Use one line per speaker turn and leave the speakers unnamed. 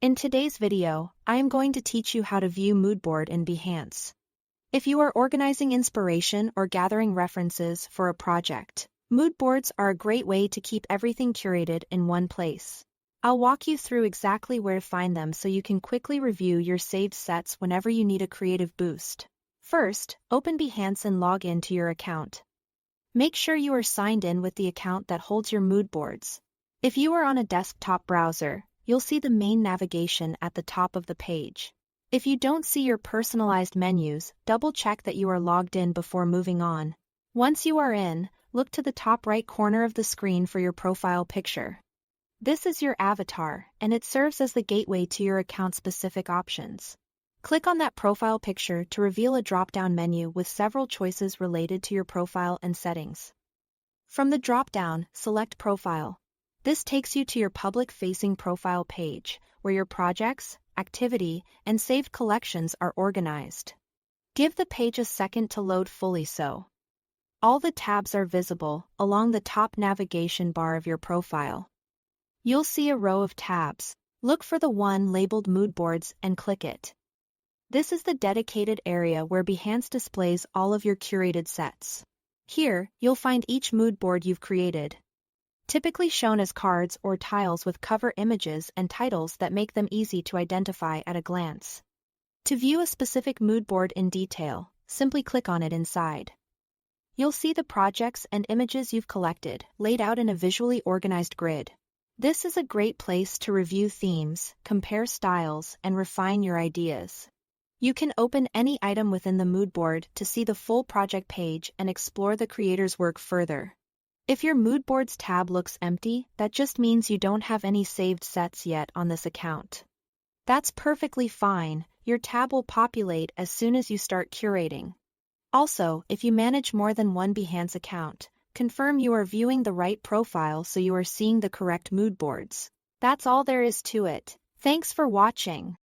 In today's video, I am going to teach you how to view Moodboard in Behance. If you are organizing inspiration or gathering references for a project, Moodboards are a great way to keep everything curated in one place. I'll walk you through exactly where to find them so you can quickly review your saved sets whenever you need a creative boost. First, open Behance and log in to your account. Make sure you are signed in with the account that holds your Moodboards. If you are on a desktop browser, you'll see the main navigation at the top of the page. If you don't see your personalized menus, double-check that you are logged in before moving on. Once you are in, look to the top right corner of the screen for your profile picture. This is your avatar, and it serves as the gateway to your account-specific options. Click on that profile picture to reveal a drop-down menu with several choices related to your profile and settings. From the drop-down, select Profile. This takes you to your public-facing profile page, where your projects, activity, and saved collections are organized. Give the page a second to load fully so all the tabs are visible along the top navigation bar of your profile. You'll see a row of tabs. Look for the one labeled Moodboards and click it. This is the dedicated area where Behance displays all of your curated sets. Here, you'll find each Moodboard you've created, typically shown as cards or tiles with cover images and titles that make them easy to identify at a glance. To view a specific Moodboard in detail, simply click on it inside. You'll see the projects and images you've collected laid out in a visually organized grid. This is a great place to review themes, compare styles, and refine your ideas. You can open any item within the Moodboard to see the full project page and explore the creator's work further. If your Moodboards tab looks empty, that just means you don't have any saved sets yet on this account. That's perfectly fine, your tab will populate as soon as you start curating. Also, if you manage more than one Behance account, confirm you are viewing the right profile so you are seeing the correct Moodboards. That's all there is to it. Thanks for watching.